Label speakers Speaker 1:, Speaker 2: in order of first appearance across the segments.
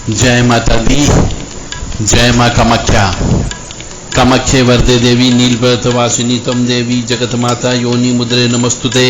Speaker 1: जय माता दी, जय माँ कामाख्या। कामाख्ये वरदे देवी नीलपर्वतवासिनी त्वं देवी जगत माता योनि मुद्रे नमस्तुते।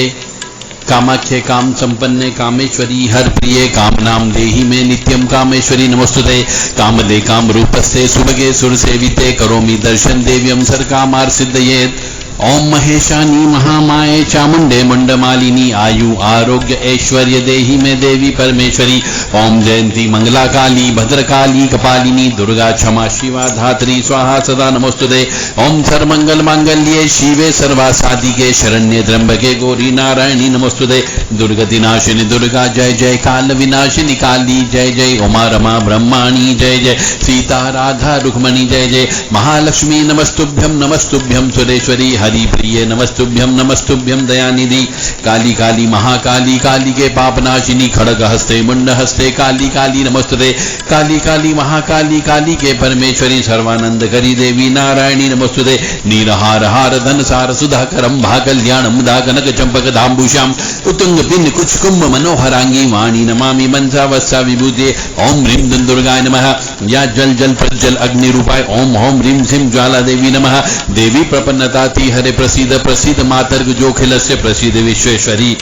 Speaker 1: कामाख्ये काम संपन्ने कामेश्वरी हर प्रिये काम नाम देहि में नित्यम कामेश्वरी नमस्तुते। कामदे काम रूपस्ते सुभगे सुर सेविते करोमि दर्शन देव्यम सर कामार सिद्धयेत्। ओम महेशानी महामाये चामुंडे मुंडमालिनी आयु आरोग्य ऐश्वर्य देहि में देवी परमेश्वरी। ओम जयंती मंगला काली भद्रकाली कपालिनी दुर्गा क्षमा शिवा धात्री स्वाहा सदा नमोस्तुते। ओम सर्वमंगल मांगल्ये शिवे सर्वासाधिके शरण्ये त्र्यंबके गौरी नारायणी नमोस्तुते। दुर्गति नाशिनी दुर्गा जय जय, काल विनाशिनी काली जय जय, उमा रमा ब्रह्माणी जय जय, सीता राधा रुक्मणी जय जय, महालक्ष्मी नमस्तुभ्यम सुरेश्वरी हरि प्रिय नमस्तुभ्यम दयानिधि। काली काली महाकाली काली के पापनाशिनी खड़ग हस्ते मुंड हस्ते काली काली नमस्तुते। काली काली महाकाली काली के परमेश्वरी सर्वानंद करी देवी नारायणी नमस्तुते। नीरहार हार धन सार सुधाकरम भा कल्याणम दा कनक चंपक धाम्बुषाम उत्तुंग पिन कुछ कुंभ मनोहरांगी वाणी नमामि मनसा वत्सा विभूते। ओम ह्रीं दुर्गाय नमः। या जल जल प्रज्वल अग्नि रूपाय ओम होम ह्रीं सिं ज्वाला देवी नमः। देवी प्रपन्नताति हरे प्रसीद प्रसीद मातर्ग जोखिलस्य प्रसीद विश्वेश्वरी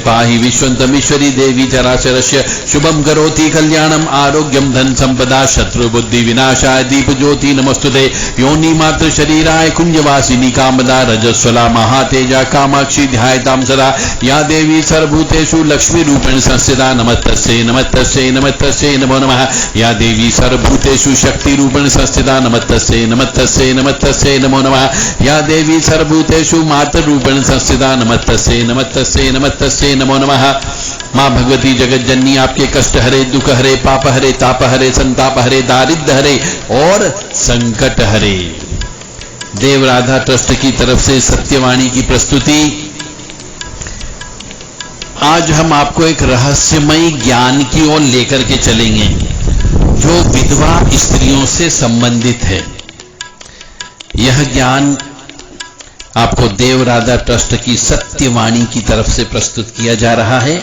Speaker 1: पाहि विश्वन्तमीश्वरी देवी चराचरस्य शुभम करोति कल्याणम आरोग्यम धन संपदा शत्रु बुद्धि विनाशाय दीप ज्योति नमस्तुते। योनि मात्र शरीराय कुंजवासिनी कामदा रजस्वला महातेजा कामाक्षी ध्यायतां सदा। या देवी सर्वभूतेषु लक्ष्मी रूपेण संस्थिता नमस्तस्यै नमस्तस्यै नमस्तस्यै नमो नमः। या देवी सर्वभूतेषु शक्ति रूपेण संस्थिता नमस्तस्यै नमस्तस्यै नमस्तस्यै नमो नमः। या देवी सर्वभूतेषु मातृ रूपेण संस्थिता नमस्तस्यै नमस्तस्यै नमस्तस्यै नमो नमः। माँ भगवती जगत जननी आपके कष्ट हरे दुख हरे पाप हरे ताप हरे संताप हरे दारिद्र हरे और संकट हरे। देव राधा ट्रस्ट की तरफ से सत्यवाणी की प्रस्तुति। आज हम आपको एक रहस्यमयी ज्ञान की ओर लेकर के चलेंगे जो विधवा स्त्रियों से संबंधित है। यह ज्ञान आपको देव राधा ट्रस्ट की सत्यवाणी की तरफ से प्रस्तुत किया जा रहा है।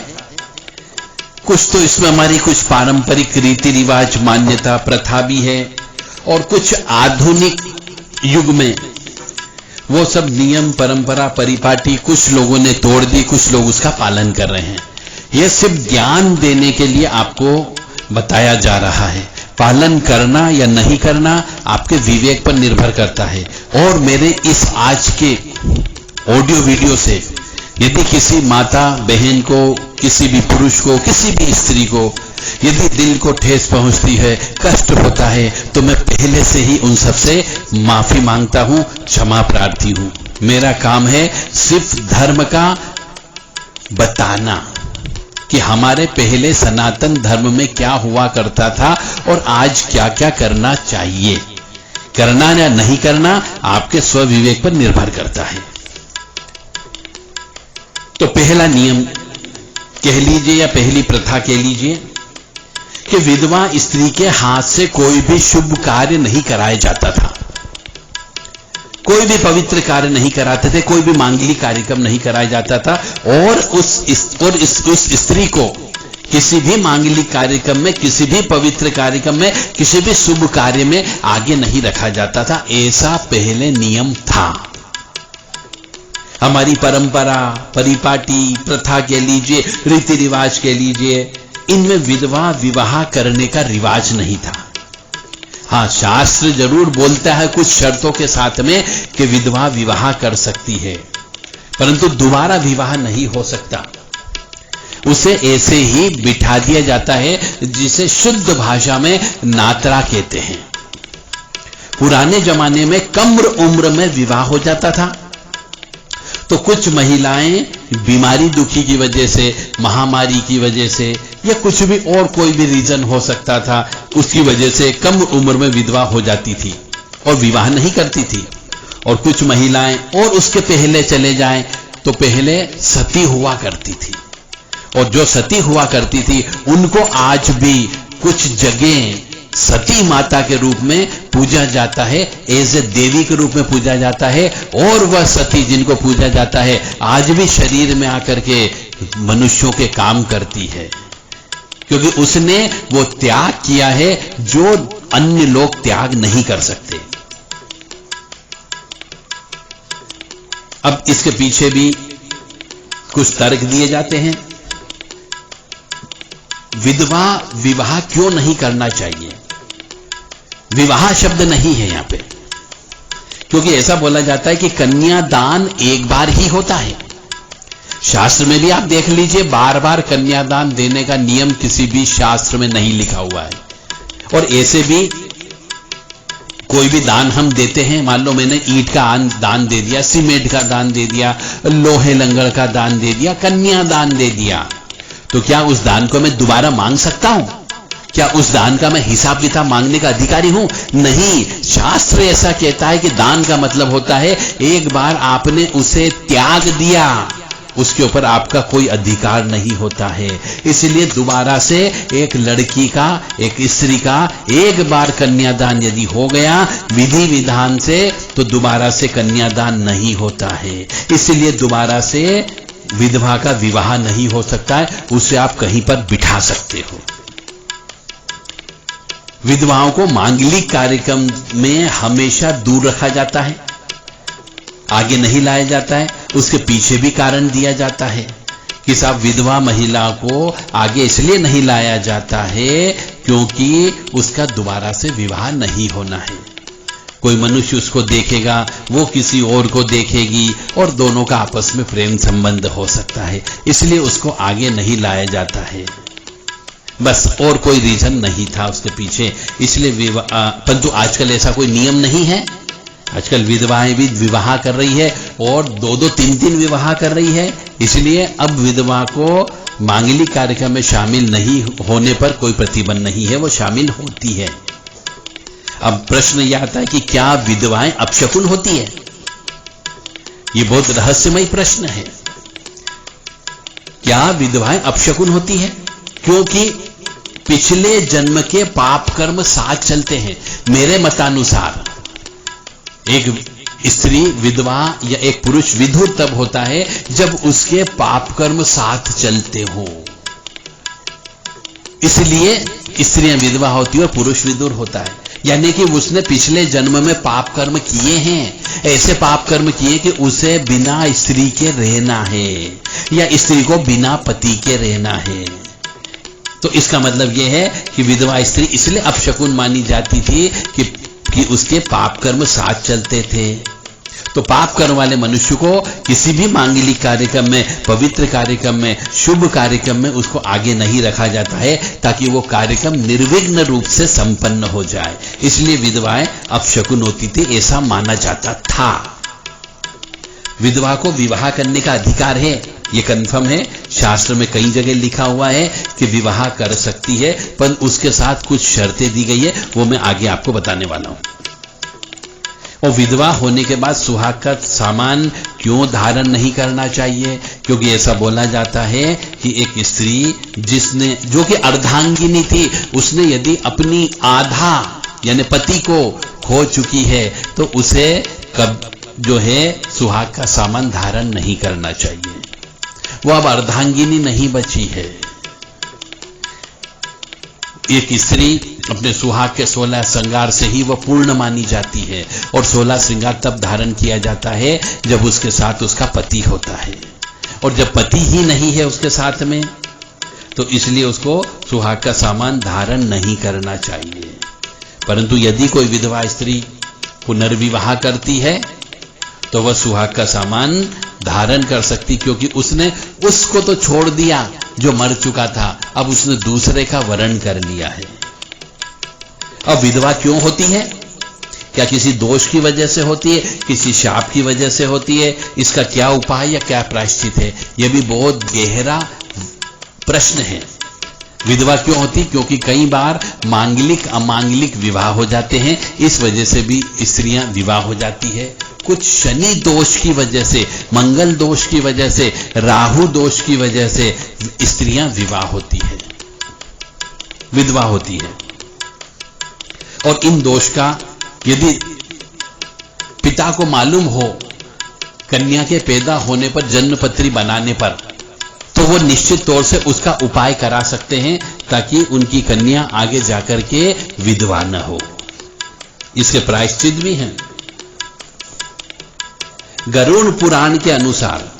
Speaker 1: कुछ तो इसमें हमारी कुछ पारंपरिक रीति रिवाज मान्यता प्रथा भी है और कुछ आधुनिक युग में वो सब नियम परंपरा परिपाटी कुछ लोगों ने तोड़ दी, कुछ लोग उसका पालन कर रहे हैं। यह सिर्फ ज्ञान देने के लिए आपको बताया जा रहा है। पालन करना या नहीं करना आपके विवेक पर निर्भर करता है। और मेरे इस आज के ऑडियो वीडियो से यदि किसी माता बहन को, किसी भी पुरुष को, किसी भी स्त्री को यदि दिल को ठेस पहुंचती है, कष्ट होता है, तो मैं पहले से ही उन सबसे माफी मांगता हूं, क्षमा प्रार्थी हूं। मेरा काम है सिर्फ धर्म का बताना कि हमारे पहले सनातन धर्म में क्या हुआ करता था और आज क्या क्या करना चाहिए। करना या नहीं करना आपके स्वविवेक पर निर्भर करता है। तो पहला नियम कह लीजिए या पहली प्रथा कह लीजिए कि विधवा स्त्री के हाथ से कोई भी शुभ कार्य नहीं कराया जाता था। कोई भी पवित्र कार्य नहीं कराते थे, कोई भी मांगलिक कार्यक्रम नहीं कराया जाता था और उस स्त्री को किसी भी मांगलिक कार्यक्रम में, किसी भी पवित्र कार्यक्रम में, किसी भी शुभ कार्य में आगे नहीं रखा जाता था। ऐसा पहले नियम था। हमारी परंपरा परिपाटी प्रथा कह लीजिए, रीति रिवाज कह लीजिए, इनमें विधवा विवाह करने का रिवाज नहीं था। हाँ, शास्त्र जरूर बोलता है कुछ शर्तों के साथ में कि विधवा विवाह कर सकती है, परंतु दोबारा विवाह नहीं हो सकता। उसे ऐसे ही बिठा दिया जाता है, जिसे शुद्ध भाषा में नातरा कहते हैं। पुराने जमाने में कम उम्र में विवाह हो जाता था, तो कुछ महिलाएं बीमारी दुखी की वजह से, महामारी की वजह से या कुछ भी और कोई भी रीजन हो सकता था, उसकी वजह से कम उम्र में विधवा हो जाती थी और विवाह नहीं करती थी। और कुछ महिलाएं और उसके पहले चले जाएं तो पहले सती हुआ करती थी, और जो सती हुआ करती थी उनको आज भी कुछ जगह सती माता के रूप में पूजा जाता है, एज ए देवी के रूप में पूजा जाता है। और वह सती जिनको पूजा जाता है आज भी शरीर में आकर के मनुष्यों के काम करती है। क्योंकि उसने वो त्याग किया है जो अन्य लोग त्याग नहीं कर सकते। अब इसके पीछे भी कुछ तर्क दिए जाते हैं। विधवा विवाह क्यों नहीं करना चाहिए? विवाह शब्द नहीं है यहां पे, क्योंकि ऐसा बोला जाता है कि कन्यादान एक बार ही होता है। शास्त्र में भी आप देख लीजिए, बार बार कन्यादान देने का नियम किसी भी शास्त्र में नहीं लिखा हुआ है। और ऐसे भी कोई भी दान हम देते हैं, मान लो मैंने ईंट का दान दे दिया, सीमेंट का दान दे दिया, लोहे लंगड़ का दान दे दिया, कन्यादान दे दिया, तो क्या उस दान को मैं दोबारा मांग सकता हूं? क्या उस दान का मैं हिसाब किताब मांगने का अधिकारी हूं? नहीं। शास्त्र ऐसा कहता है कि दान का मतलब होता है एक बार आपने उसे त्याग दिया, उसके ऊपर आपका कोई अधिकार नहीं होता है। इसलिए दोबारा से एक लड़की का, एक स्त्री का एक बार कन्यादान यदि हो गया विधि विधान से, तो दोबारा से कन्यादान नहीं होता है। इसलिए दोबारा से विधवा का विवाह नहीं हो सकता है, उसे आप कहीं पर बिठा सकते हो। विधवाओं को मांगलिक कार्यक्रम में हमेशा दूर रखा जाता है, आगे नहीं लाया जाता है। उसके पीछे भी कारण दिया जाता है कि साहब विधवा महिला को आगे इसलिए नहीं लाया जाता है क्योंकि उसका दोबारा से विवाह नहीं होना है। कोई मनुष्य उसको देखेगा, वो किसी और को देखेगी और दोनों का आपस में प्रेम संबंध हो सकता है, इसलिए उसको आगे नहीं लाया जाता है। बस, और कोई रीजन नहीं था उसके पीछे। इसलिए परंतु आजकल ऐसा कोई नियम नहीं है। आजकल विधवाएं भी विवाह कर रही है और 2-2, 3-3 विवाह कर रही है। इसलिए अब विधवा को मांगलिक कार्यक्रम में शामिल नहीं होने पर कोई प्रतिबंध नहीं है, वो शामिल होती है। अब प्रश्न यह आता है कि क्या विधवाएं अपशकुन होती है? ये बहुत रहस्यमय प्रश्न है। क्या विधवाएं अपशकुन होती है? क्योंकि पिछले जन्म के पाप कर्म साथ चलते हैं। मेरे मतानुसार एक स्त्री विधवा या एक पुरुष विधुर तब होता है जब उसके पाप कर्म साथ चलते हो। इसलिए स्त्रियां विधवा होती है और पुरुष विधुर होता है, यानी कि उसने पिछले जन्म में पाप कर्म किए हैं, ऐसे पाप कर्म किए कि उसे बिना स्त्री के रहना है या स्त्री को बिना पति के रहना है। तो इसका मतलब यह है कि विधवा स्त्री इसलिए अपशकुन मानी जाती थी कि उसके पाप कर्म साथ चलते थे। तो पाप कर्म वाले मनुष्य को किसी भी मांगलिक कार्यक्रम में, पवित्र कार्यक्रम में, शुभ कार्यक्रम में उसको आगे नहीं रखा जाता है ताकि वो कार्यक्रम निर्विघ्न रूप से संपन्न हो जाए। इसलिए विधवाएं अपशकुन होती थी, ऐसा माना जाता था। विधवा को विवाह करने का अधिकार है, ये कंफर्म है। शास्त्र में कई जगह लिखा हुआ है कि विवाह कर सकती है, पर उसके साथ कुछ शर्तें दी गई है, वो मैं आगे आपको बताने वाला हूं। और विधवा होने के बाद सुहाग का सामान क्यों धारण नहीं करना चाहिए? क्योंकि ऐसा बोला जाता है कि एक स्त्री जो कि अर्धांगिनी थी, उसने यदि अपनी आधा यानी पति को खो चुकी है तो उसे जो है सुहाग का सामान धारण नहीं करना चाहिए। वो अब अर्धांगिनी नहीं बची है। एक स्त्री अपने सुहाग के 16 श्रृंगार से ही वह पूर्ण मानी जाती है, और 16 श्रृंगार तब धारण किया जाता है जब उसके साथ उसका पति होता है। और जब पति ही नहीं है उसके साथ में, तो इसलिए उसको सुहाग का सामान धारण नहीं करना चाहिए। परंतु यदि कोई विधवा स्त्री पुनर्विवाह करती है तो वह सुहाग का सामान धारण कर सकती, क्योंकि उसने उसको तो छोड़ दिया जो मर चुका था, अब उसने दूसरे का वरण कर लिया है। अब विधवा क्यों होती है? क्या किसी दोष की वजह से होती है, किसी शाप की वजह से होती है? इसका क्या उपाय या क्या प्रायश्चित है? यह भी बहुत गहरा प्रश्न है। विधवा क्यों होती? क्योंकि कई बार मांगलिक अमांगलिक विवाह हो जाते हैं, इस वजह से भी स्त्रियां विवाह हो जाती है। कुछ शनि दोष की वजह से, मंगल दोष की वजह से, राहु दोष की वजह से स्त्रियां विवाह होती है, विधवा होती है। और इन दोष का यदि पिता को मालूम हो, कन्या के पैदा होने पर, जन्मपत्री बनाने पर, तो वो निश्चित तौर से उसका उपाय करा सकते हैं ताकि उनकी कन्या आगे जाकर के विधवा न हो। इसके प्रायश्चित भी हैं। गरुड़ पुराण के अनुसार,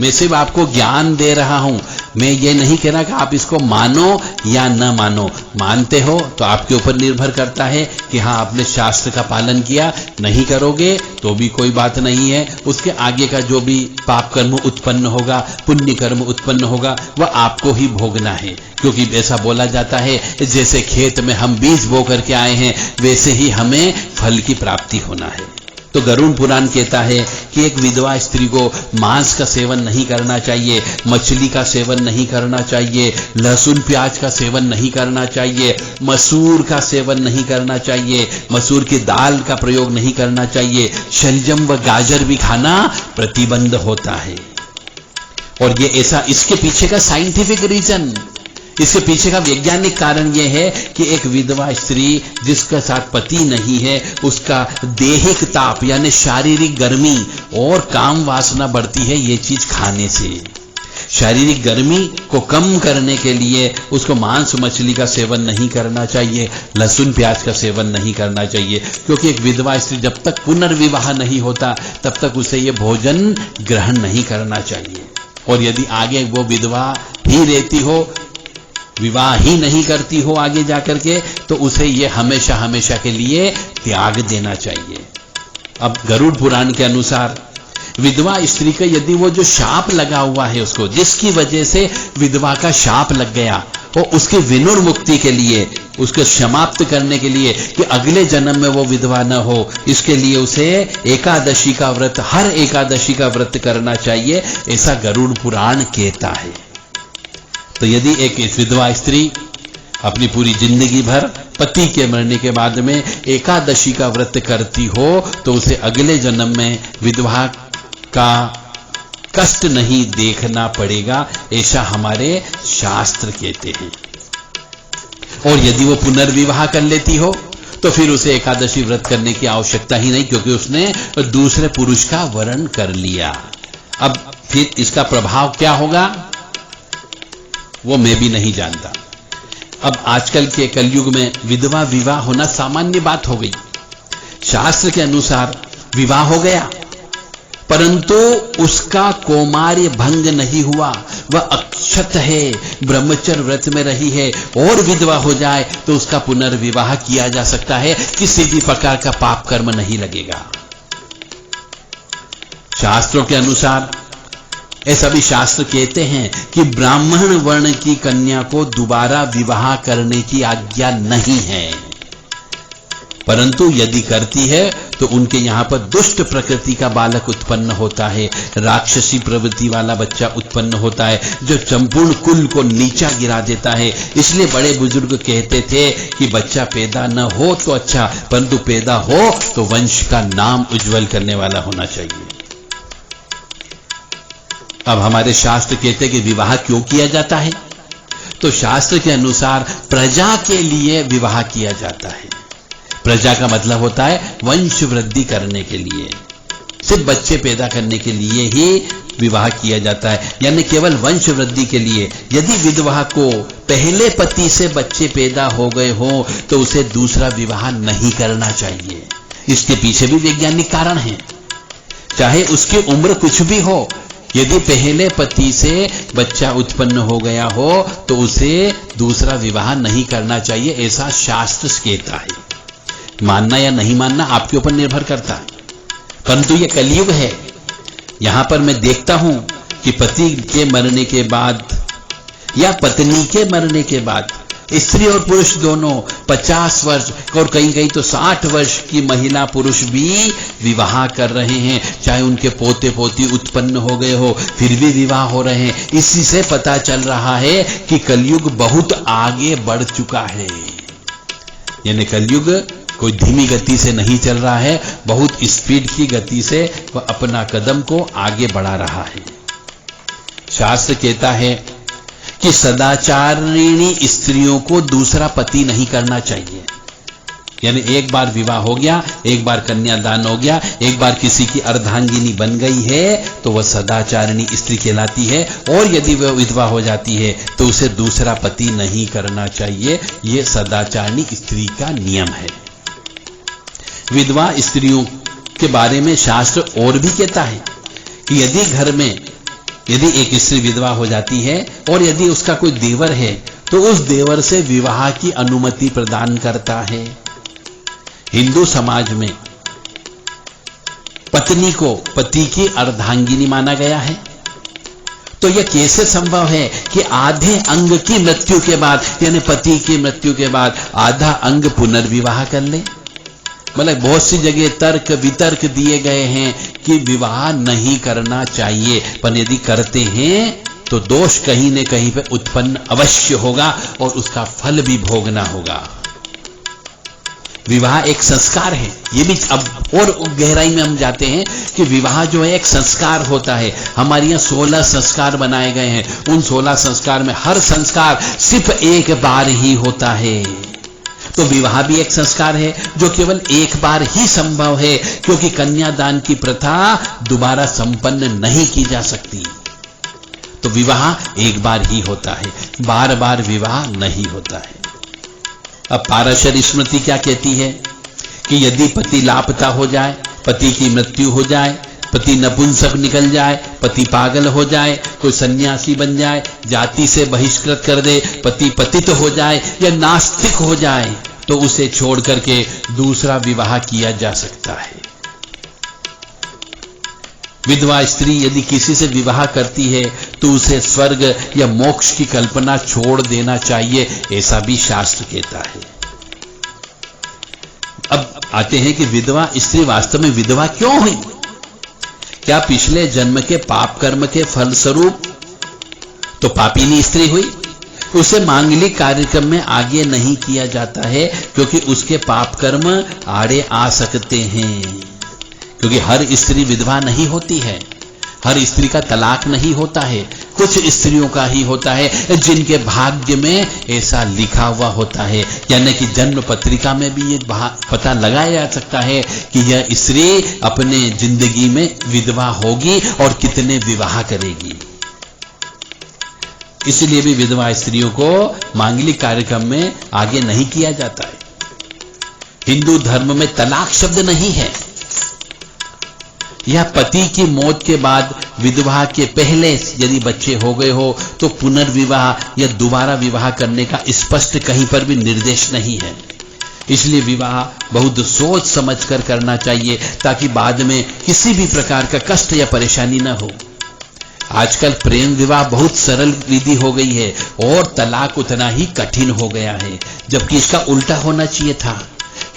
Speaker 1: मैं सिर्फ आपको ज्ञान दे रहा हूं, मैं ये नहीं कह रहा कि आप इसको मानो या न मानो। मानते हो तो आपके ऊपर निर्भर करता है कि हाँ आपने शास्त्र का पालन किया, नहीं करोगे तो भी कोई बात नहीं है। उसके आगे का जो भी पाप कर्म उत्पन्न होगा, पुण्य कर्म उत्पन्न होगा, वह आपको ही भोगना है। क्योंकि ऐसा बोला जाता है जैसे खेत में हम बीज बो करके आए हैं वैसे ही हमें फल की प्राप्ति होना है। तो गरुड़ पुराण कहता है कि एक विधवा स्त्री को मांस का सेवन नहीं करना चाहिए, मछली का सेवन नहीं करना चाहिए, लहसुन प्याज का सेवन नहीं करना चाहिए, मसूर का सेवन नहीं करना चाहिए, मसूर की दाल का प्रयोग नहीं करना चाहिए, शलजम व गाजर भी खाना प्रतिबंध होता है। और ये ऐसा, इसके पीछे का साइंटिफिक रीजन, इसके पीछे का वैज्ञानिक कारण यह है कि एक विधवा स्त्री जिसके साथ पति नहीं है, उसका दैहिक ताप यानी शारीरिक गर्मी और काम वासना बढ़ती है ये चीज खाने से। शारीरिक गर्मी को कम करने के लिए उसको मांस मछली का सेवन नहीं करना चाहिए, लहसुन प्याज का सेवन नहीं करना चाहिए। क्योंकि एक विधवा स्त्री जब तक पुनर्विवाह नहीं होता तब तक उसे ये भोजन ग्रहण नहीं करना चाहिए। और यदि आगे वो विधवा ही रहती हो, विवाह ही नहीं करती हो आगे जाकर के, तो उसे ये हमेशा हमेशा के लिए त्याग देना चाहिए। अब गरुड़ पुराण के अनुसार विधवा स्त्री का यदि वो जो शाप लगा हुआ है उसको, जिसकी वजह से विधवा का शाप लग गया, और उसके विनुर्मुक्ति के लिए, उसको समाप्त करने के लिए कि अगले जन्म में वो विधवा न हो, इसके लिए उसे एकादशी का व्रत, हर एकादशी का व्रत करना चाहिए, ऐसा गरुड़ पुराण कहता है। तो यदि एक विधवा स्त्री अपनी पूरी जिंदगी भर पति के मरने के बाद में एकादशी का व्रत करती हो तो उसे अगले जन्म में विधवा का कष्ट नहीं देखना पड़ेगा, ऐसा हमारे शास्त्र कहते हैं। और यदि वो पुनर्विवाह कर लेती हो तो फिर उसे एकादशी व्रत करने की आवश्यकता ही नहीं, क्योंकि उसने दूसरे पुरुष का वरण कर लिया। अब फिर इसका प्रभाव क्या होगा वो मैं भी नहीं जानता। अब आजकल के कलयुग में विधवा विवाह होना सामान्य बात हो गई। शास्त्र के अनुसार विवाह हो गया परंतु उसका कौमार्य भंग नहीं हुआ, वह अक्षत है, ब्रह्मचर्य व्रत में रही है, और विधवा हो जाए तो उसका पुनर्विवाह किया जा सकता है, किसी भी प्रकार का पाप कर्म नहीं लगेगा। शास्त्रों के अनुसार ऐसा भी शास्त्र कहते हैं कि ब्राह्मण वर्ण की कन्या को दोबारा विवाह करने की आज्ञा नहीं है, परंतु यदि करती है तो उनके यहां पर दुष्ट प्रकृति का बालक उत्पन्न होता है, राक्षसी प्रवृत्ति वाला बच्चा उत्पन्न होता है जो संपूर्ण कुल को नीचा गिरा देता है। इसलिए बड़े बुजुर्ग कहते थे कि बच्चा पैदा न हो तो अच्छा, परंतु पैदा हो तो वंश का नाम उज्जवल करने वाला होना चाहिए। अब हमारे शास्त्र कहते हैं कि विवाह क्यों किया जाता है, तो शास्त्र के अनुसार प्रजा के लिए विवाह किया जाता है। प्रजा का मतलब होता है वंश वृद्धि करने के लिए, सिर्फ बच्चे पैदा करने के लिए ही विवाह किया जाता है, यानी केवल वंश वृद्धि के लिए। यदि विधवा को पहले पति से बच्चे पैदा हो गए हो तो उसे दूसरा विवाह नहीं करना चाहिए। इसके पीछे भी वैज्ञानिक कारण है, चाहे उसकी उम्र कुछ भी हो। यदि पहले पति से बच्चा उत्पन्न हो गया हो तो उसे दूसरा विवाह नहीं करना चाहिए, ऐसा शास्त्र कहता है। मानना या नहीं मानना आपके ऊपर निर्भर करता है, परंतु यह कलयुग है। यहां पर मैं देखता हूं कि पति के मरने के बाद या पत्नी के मरने के बाद स्त्री और पुरुष दोनों 50 वर्ष और कहीं कहीं तो 60 वर्ष की महिला पुरुष भी विवाह कर रहे हैं, चाहे उनके पोते पोती उत्पन्न हो गए हो फिर भी विवाह हो रहे हैं। इसी से पता चल रहा है कि कलयुग बहुत आगे बढ़ चुका है, यानी कलयुग कोई धीमी गति से नहीं चल रहा है, बहुत स्पीड की गति से वह अपना कदम को आगे बढ़ा रहा है। शास्त्र कहता है कि सदाचारिणी स्त्रियों को दूसरा पति नहीं करना चाहिए। यानी एक बार विवाह हो गया, एक बार कन्यादान हो गया, एक बार किसी की अर्धांगिनी बन गई है तो वह सदाचारिणी स्त्री कहलाती है। और यदि वह विधवा हो जाती है तो उसे दूसरा पति नहीं करना चाहिए। यह सदाचारिणी स्त्री का नियम है। विधवा स्त्रियों के बारे में शास्त्र और भी कहता है कि यदि घर में यदि एक स्त्री विधवा हो जाती है और यदि उसका कोई देवर है तो उस देवर से विवाह की अनुमति प्रदान करता है। हिंदू समाज में पत्नी को पति की अर्धांगिनी माना गया है। तो यह कैसे संभव है कि आधे अंग की मृत्यु के बाद, यानी पति की मृत्यु के बाद आधा अंग पुनर्विवाह कर ले? मतलब बहुत सी जगह तर्क वितर्क दिए गए हैं कि विवाह नहीं करना चाहिए, पर यदि करते हैं तो दोष कहीं न कहीं पे उत्पन्न अवश्य होगा और उसका फल भी भोगना होगा। विवाह एक संस्कार है। ये भी अब और गहराई में हम जाते हैं कि विवाह जो है एक संस्कार होता है। हमारे यहाँ 16 संस्कार बनाए गए हैं। उन 16 संस्कार में हर संस्कार सिर्फ एक बार ही होता है। तो विवाह भी एक संस्कार है जो केवल एक बार ही संभव है, क्योंकि कन्यादान की प्रथा दोबारा संपन्न नहीं की जा सकती। तो विवाह एक बार ही होता है, बार बार विवाह नहीं होता है। अब पाराशर स्मृति क्या कहती है कि यदि पति लापता हो जाए, पति की मृत्यु हो जाए, पति नपुंसक निकल जाए, पति पागल हो जाए, कोई सन्यासी बन जाए, जाति से बहिष्कृत कर दे, पति पतित हो जाए या नास्तिक हो जाए, तो उसे छोड़ करके दूसरा विवाह किया जा सकता है। विधवा स्त्री यदि किसी से विवाह करती है तो उसे स्वर्ग या मोक्ष की कल्पना छोड़ देना चाहिए, ऐसा भी शास्त्र कहता है। अब आते हैं कि विधवा स्त्री वास्तव में विधवा क्यों हुई? क्या पिछले जन्म के पाप कर्म के फलस्वरूप तो पापिनी स्त्री हुई? उसे मांगलिक कार्यक्रम में आगे नहीं किया जाता है क्योंकि उसके पाप कर्म आड़े आ सकते हैं। क्योंकि हर स्त्री विधवा नहीं होती है, हर स्त्री का तलाक नहीं होता है, कुछ स्त्रियों का ही होता है जिनके भाग्य में ऐसा लिखा हुआ होता है। यानी कि जन्म पत्रिका में भी ये पता लगाया जा सकता है कि यह स्त्री अपने जिंदगी में विधवा होगी और कितने विवाह करेगी। इसलिए भी विधवा स्त्रियों को मांगलिक कार्यक्रम में आगे नहीं किया जाता है। हिंदू धर्म में तलाक शब्द नहीं है। यह पति की मौत के बाद विधवा के पहले यदि बच्चे हो गए हो तो पुनर्विवाह या दोबारा विवाह करने का स्पष्ट कहीं पर भी निर्देश नहीं है। इसलिए विवाह बहुत सोच समझकर करना चाहिए ताकि बाद में किसी भी प्रकार का कष्ट या परेशानी न हो। आजकल प्रेम विवाह बहुत सरल विधि हो गई है और तलाक उतना ही कठिन हो गया है, जबकि इसका उल्टा होना चाहिए था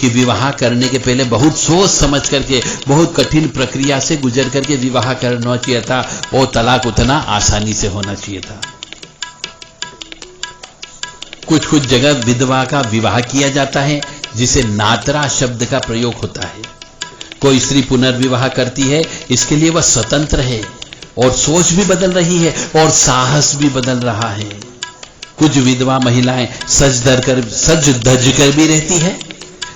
Speaker 1: कि विवाह करने के पहले बहुत सोच समझ करके बहुत कठिन प्रक्रिया से गुजर करके विवाह करना चाहिए था और तलाक उतना आसानी से होना चाहिए था। कुछ कुछ जगह विधवा का विवाह किया जाता है जिसे नातरा शब्द का प्रयोग होता है। कोई स्त्री पुनर्विवाह करती है, इसके लिए वह स्वतंत्र है और सोच भी बदल रही है और साहस भी बदल रहा है। कुछ विधवा महिलाएं सज धज कर भी रहती है,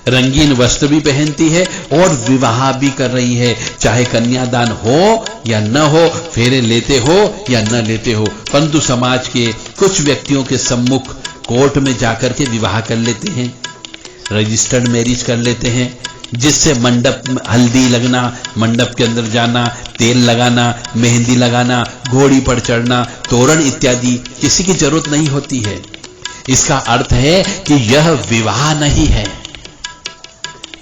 Speaker 1: रंगीन वस्त्र भी पहनती है और विवाह भी कर रही है, चाहे कन्यादान हो या न हो, फेरे लेते हो या न लेते हो। परंतु समाज के कुछ व्यक्तियों के सम्मुख कोर्ट में जाकर के विवाह कर लेते हैं, रजिस्टर्ड मैरिज कर लेते हैं, जिससे मंडप में हल्दी लगना, मंडप के अंदर जाना, तेल लगाना, मेहंदी लगाना, घोड़ी पर चढ़ना, तोरण इत्यादि किसी की जरूरत नहीं होती है। इसका अर्थ है कि यह विवाह नहीं है।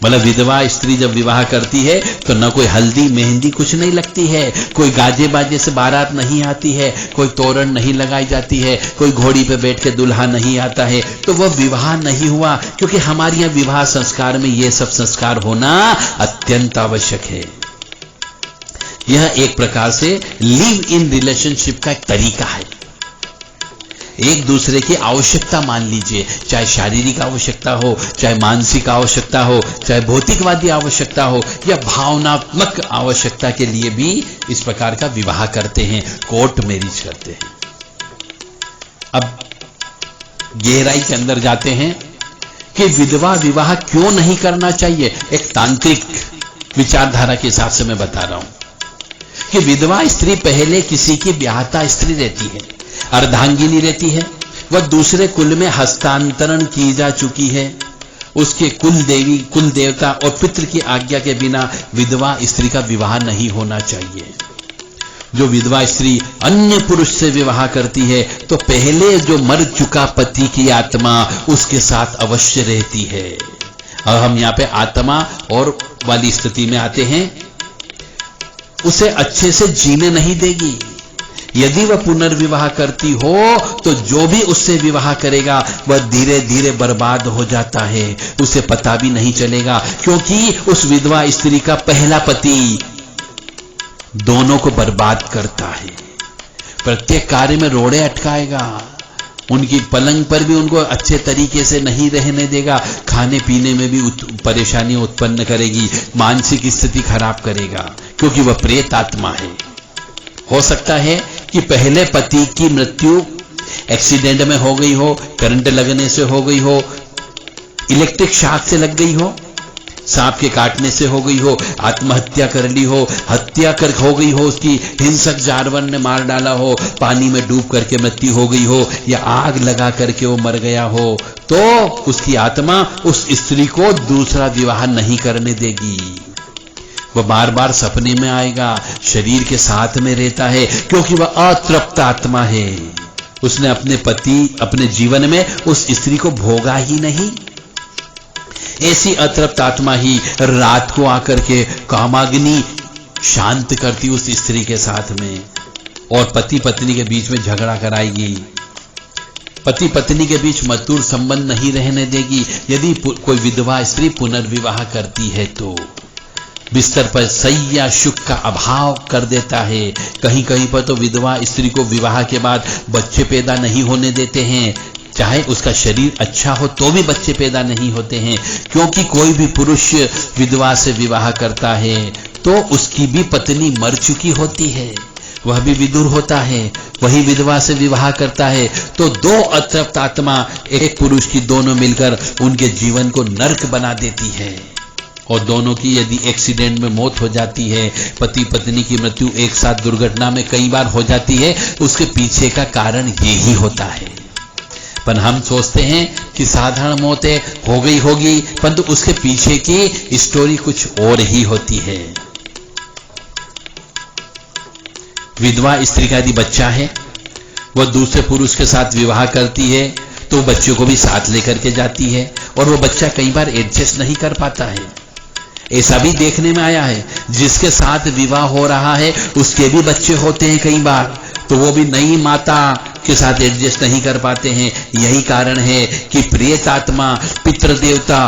Speaker 1: मतलब विधवा स्त्री जब विवाह करती है तो न कोई हल्दी मेहंदी कुछ नहीं लगती है, कोई गाजे बाजे से बारात नहीं आती है, कोई तोरण नहीं लगाई जाती है, कोई घोड़ी पे बैठ के दुल्हा नहीं आता है, तो वह विवाह नहीं हुआ। क्योंकि हमारे यहाँ विवाह संस्कार में यह सब संस्कार होना अत्यंत आवश्यक है। यह एक प्रकार से लिव इन रिलेशनशिप का एक तरीका है। एक दूसरे की आवश्यकता मान लीजिए, चाहे शारीरिक आवश्यकता हो, चाहे मानसिक आवश्यकता हो, चाहे भौतिकवादी आवश्यकता हो या भावनात्मक आवश्यकता के लिए भी इस प्रकार का विवाह करते हैं, कोर्ट मैरिज करते हैं। अब गहराई के अंदर जाते हैं कि विधवा विवाह क्यों नहीं करना चाहिए। एक तांत्रिक विचारधारा के हिसाब से मैं बता रहा हूं कि विधवा स्त्री पहले किसी की ब्याहता स्त्री रहती है, अर्धांगिनी रहती है, वह दूसरे कुल में हस्तांतरण की जा चुकी है। उसके कुल देवी, कुल देवता और पितृ की आज्ञा के बिना विधवा स्त्री का विवाह नहीं होना चाहिए। जो विधवा स्त्री अन्य पुरुष से विवाह करती है तो पहले जो मर चुका पति की आत्मा उसके साथ अवश्य रहती है। और हम यहां पे आत्मा और वाली स्थिति में आते हैं, उसे अच्छे से जीने नहीं देगी। यदि वह पुनर्विवाह करती हो तो जो भी उससे विवाह करेगा वह धीरे धीरे बर्बाद हो जाता है, उसे पता भी नहीं चलेगा, क्योंकि उस विधवा स्त्री का पहला पति दोनों को बर्बाद करता है। प्रत्येक कार्य में रोड़े अटकाएगा, उनकी पलंग पर भी उनको अच्छे तरीके से नहीं रहने देगा, खाने पीने में भी परेशानी उत्पन्न करेगी, मानसिक स्थिति खराब करेगा, क्योंकि वह प्रेत आत्मा है। हो सकता है कि पहले पति की मृत्यु एक्सीडेंट में हो गई हो, करंट लगने से हो गई हो, इलेक्ट्रिक शॉक से लग गई हो, सांप के काटने से हो गई हो, आत्महत्या कर ली हो, हत्या कर हो गई हो, उसकी हिंसक जानवर ने मार डाला हो, पानी में डूब करके मृत्यु हो गई हो, या आग लगा करके वो मर गया हो, तो उसकी आत्मा उस स्त्री को दूसरा विवाह नहीं करने देगी। वह बार बार सपने में आएगा, शरीर के साथ में रहता है, क्योंकि वह अतृप्त आत्मा है। उसने अपने पति, अपने जीवन में उस स्त्री को भोगा ही नहीं। ऐसी अतृप्त आत्मा ही रात को आकर के कामाग्नि शांत करती उस स्त्री के साथ में, और पति पत्नी के बीच में झगड़ा कराएगी, पति पत्नी के बीच मधुर संबंध नहीं रहने देगी। यदि कोई विधवा स्त्री पुनर्विवाह करती है तो बिस्तर पर सैया सुख का अभाव कर देता है। कहीं कहीं पर तो विधवा स्त्री को विवाह के बाद बच्चे पैदा नहीं होने देते हैं, चाहे उसका शरीर अच्छा हो तो भी बच्चे पैदा नहीं होते हैं, क्योंकि कोई भी पुरुष विधवा से विवाह करता है तो उसकी भी पत्नी मर चुकी होती है, वह भी विदुर होता है, वही विधवा से विवाह करता है, तो दो अतृप्त आत्मा एक पुरुष की दोनों मिलकर उनके जीवन को नरक बना देती है। और दोनों की यदि एक्सीडेंट में मौत हो जाती है, पति पत्नी की मृत्यु एक साथ दुर्घटना में कई बार हो जाती है, उसके पीछे का कारण यही होता है। पर हम सोचते हैं कि साधारण मौतें हो गई होगी, परंतु उसके पीछे की स्टोरी कुछ और ही होती है। विधवा स्त्री का यदि बच्चा है, वह दूसरे पुरुष के साथ विवाह करती है तो बच्चों को भी साथ लेकर के जाती है, और वह बच्चा कई बार एडजस्ट नहीं कर पाता है। ऐसा भी देखने में आया है, जिसके साथ विवाह हो रहा है उसके भी बच्चे होते हैं कई बार, तो वो भी नई माता के साथ एडजस्ट नहीं कर पाते हैं। यही कारण है कि प्रेत आत्मा पितृ देवता,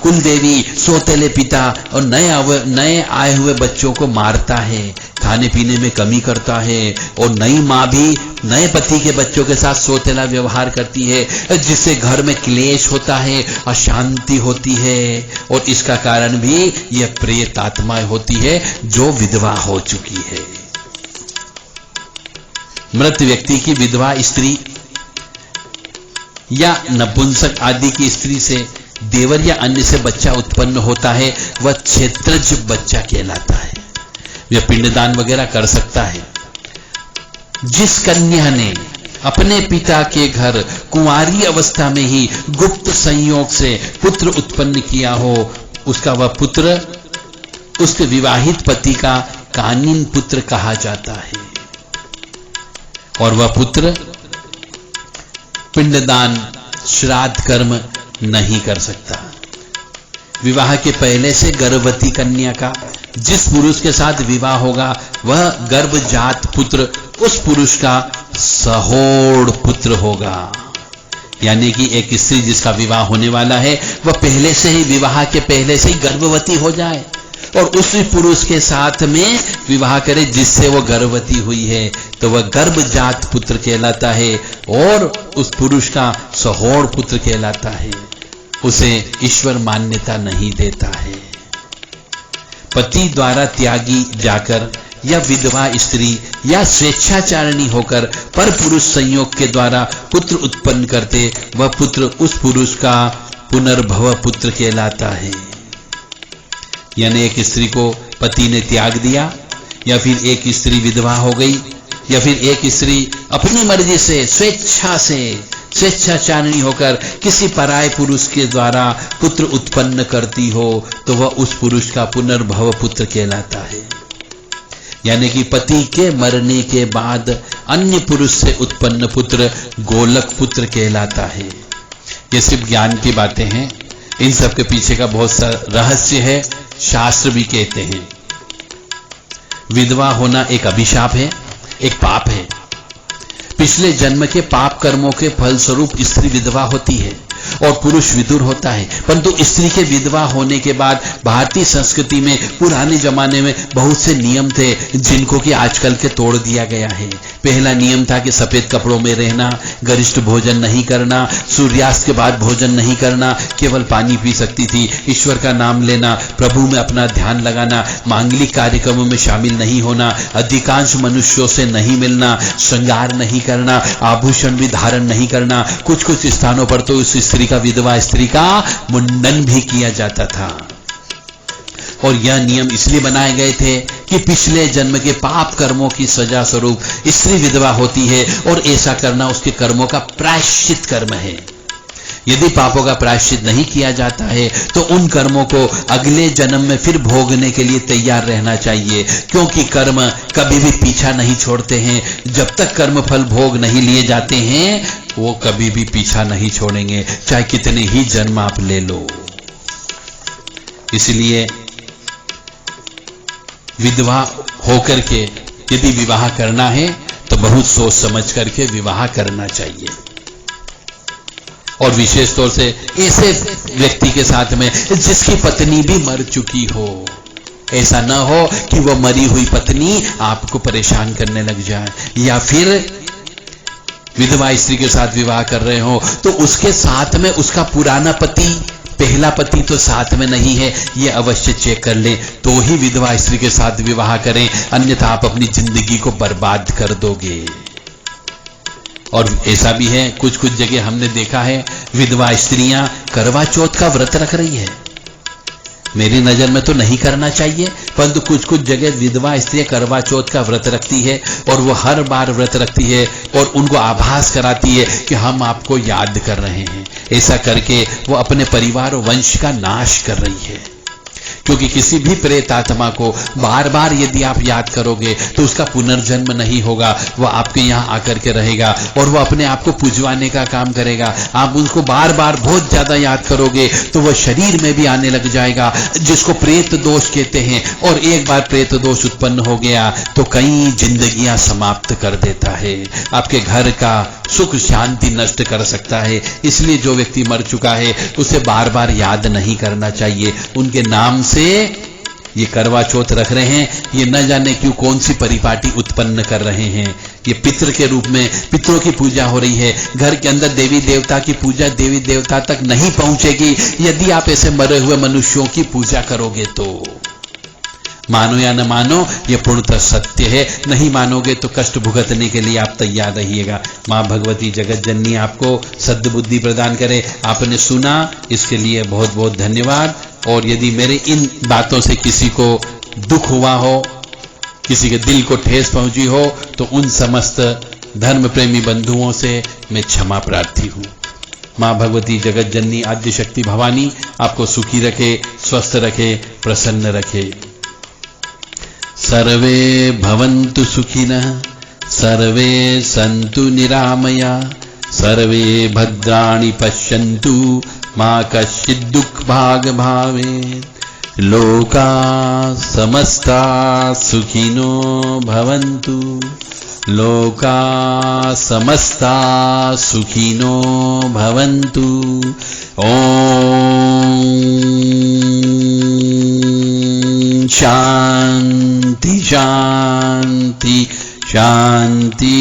Speaker 1: कुल देवी, सौतेले पिता और नए आए हुए बच्चों को मारता है, खाने पीने में कमी करता है, और नई माँ भी नए पति के बच्चों के साथ सौतेला व्यवहार करती है, जिससे घर में क्लेश होता है, अशांति होती है, और इसका कारण भी यह प्रेत आत्मा होती है जो विधवा हो चुकी है। मृत व्यक्ति की विधवा स्त्री या नपुंसक आदि की स्त्री से देवर या अन्य से बच्चा उत्पन्न होता है, वह क्षेत्रज बच्चा कहलाता है। वह पिंडदान वगैरह कर सकता है। जिस कन्या ने अपने पिता के घर कुंवारी अवस्था में ही गुप्त संयोग से पुत्र उत्पन्न किया हो, उसका वह पुत्र उसके विवाहित पति का कानीन पुत्र कहा जाता है, और वह पुत्र पिंडदान श्राद्ध कर्म नहीं कर सकता। विवाह के पहले से गर्भवती कन्या का जिस पुरुष के साथ विवाह होगा वह गर्भजात पुत्र उस पुरुष का सहोड़ पुत्र होगा। यानी कि एक स्त्री जिसका विवाह होने वाला है वह पहले से ही, विवाह के पहले से ही गर्भवती हो जाए और उसी पुरुष के साथ में विवाह करे जिससे वो गर्भवती हुई है, तो वह गर्भजात पुत्र कहलाता है और उस पुरुष का सहोड़ पुत्र कहलाता है। उसे ईश्वर मान्यता नहीं देता है। पति द्वारा त्यागी जाकर या विधवा स्त्री या स्वेच्छाचारिणी होकर पर पुरुष संयोग के द्वारा पुत्र उत्पन्न करते, वह पुत्र उस पुरुष का पुनर्भव पुत्र कहलाता है। यानी एक स्त्री को पति ने त्याग दिया, या फिर एक स्त्री विधवा हो गई, या फिर एक स्त्री अपनी मर्जी से स्वेच्छाचारिणी होकर किसी पराये पुरुष के द्वारा पुत्र उत्पन्न करती हो, तो वह उस पुरुष का पुनर्भव पुत्र कहलाता है। यानी कि पति के मरने के बाद अन्य पुरुष से उत्पन्न पुत्र गोलक पुत्र कहलाता है। ये सिर्फ ज्ञान की बातें हैं, इन सब के पीछे का बहुत सा रहस्य है, शास्त्र भी कहते हैं। विधवा होना एक अभिशाप है, एक पाप है। पिछले जन्म के पाप कर्मों के फलस्वरूप स्त्री विधवा होती है और पुरुष विदुर होता है। परंतु स्त्री के विधवा होने के बाद भारतीय संस्कृति में पुराने जमाने में बहुत से नियम थे, जिनको कि आजकल के तोड़ दिया गया है। पहला नियम था कि सफेद कपड़ों में रहना, गरिष्ठ भोजन नहीं करना, सूर्यास्त के बाद भोजन नहीं करना, केवल पानी पी सकती थी, ईश्वर का नाम लेना, प्रभु में अपना ध्यान लगाना, मांगलिक कार्यक्रमों में शामिल नहीं होना, अधिकांश मनुष्यों से नहीं मिलना, श्रृंगार नहीं करना, आभूषण भी धारण नहीं करना। कुछ कुछ स्थानों पर तो उस स्त्री का, विधवा स्त्री का मुंडन भी किया जाता था। और यह नियम इसलिए बनाए गए थे कि पिछले जन्म के पाप कर्मों की सजा स्वरूप स्त्री विधवा होती है और ऐसा करना उसके कर्मों का प्रायश्चित कर्म है। यदि पापों का प्रायश्चित नहीं किया जाता है तो उन कर्मों को अगले जन्म में फिर भोगने के लिए तैयार रहना चाहिए, क्योंकि कर्म कभी भी पीछा नहीं छोड़ते हैं। जब तक कर्म फल भोग नहीं लिए जाते हैं वो कभी भी पीछा नहीं छोड़ेंगे, चाहे कितने ही जन्म आप ले लो। इसलिए विधवा होकर के यदि विवाह करना है तो बहुत सोच समझ करके विवाह करना चाहिए। और विशेष तौर से ऐसे व्यक्ति के साथ में जिसकी पत्नी भी मर चुकी हो। ऐसा ना हो कि वो मरी हुई पत्नी आपको परेशान करने लग जाए, या फिर विधवा स्त्री के साथ विवाह कर रहे हो तो उसके साथ में उसका पुराना पति, पहला पति तो साथ में नहीं है, ये अवश्य चेक कर लें, तो ही विधवा स्त्री के साथ विवाह करें, अन्यथा आप अपनी जिंदगी को बर्बाद कर दोगे। और ऐसा भी है, कुछ कुछ जगह हमने देखा है विधवा स्त्रियां करवा चौथ का व्रत रख रही है। मेरी नजर में तो नहीं करना चाहिए, परंतु कुछ कुछ जगह विधवा स्त्रियां करवा चौथ का व्रत रखती है और वो हर बार व्रत रखती है और उनको आभास कराती है कि हम आपको याद कर रहे हैं। ऐसा करके वो अपने परिवार और वंश का नाश कर रही है, क्योंकि किसी भी प्रेत आत्मा को बार बार यदि आप याद करोगे तो उसका पुनर्जन्म नहीं होगा, वह आपके यहाँ आकर के रहेगा और वह अपने आप को पुजवाने का काम करेगा। आप उसको बार बार बहुत ज्यादा याद करोगे तो वह शरीर में भी आने लग जाएगा, जिसको प्रेत दोष कहते हैं। और एक बार प्रेत दोष उत्पन्न हो गया तो कई जिंदगियां समाप्त कर देता है, आपके घर का सुख शांति नष्ट कर सकता है। इसलिए जो व्यक्ति मर चुका है उसे बार बार याद नहीं करना चाहिए। उनके नाम से ये करवा चौथ रख रहे हैं, ये न जाने क्यों कौन सी परिपाटी उत्पन्न कर रहे हैं। ये पितृ के रूप में पितरों की पूजा हो रही है। घर के अंदर देवी देवता की पूजा देवी देवता तक नहीं पहुंचेगी यदि आप ऐसे मरे हुए मनुष्यों की पूजा करोगे तो। मानो या न मानो, यह पूर्णतः सत्य है। नहीं मानोगे तो कष्ट भुगतने के लिए आप तैयार रहिएगा। मां भगवती जगत जननी आपको सद्बुद्धि प्रदान करे। आपने सुना, इसके लिए बहुत बहुत धन्यवाद। और यदि मेरे इन बातों से किसी को दुख हुआ हो, किसी के दिल को ठेस पहुंची हो, तो उन समस्त धर्म प्रेमी बंधुओं से मैं क्षमा प्रार्थी हूं। मां भगवती जगत जननी आद्य शक्ति भवानी आपको सुखी रखे, स्वस्थ रखे, प्रसन्न रखे। सर्वे भवन्तु सुखिनः, सर्वे सन्तु निरामया, सर्वे भद्राणि पश्यन्तु, मा कश्चित् दुःखभाग् भवेत्। लोका समस्ता सुखिनो भवन्तु, लोका समस्ता सुखिनो भवन्तु। ओम शांति शांति शांति।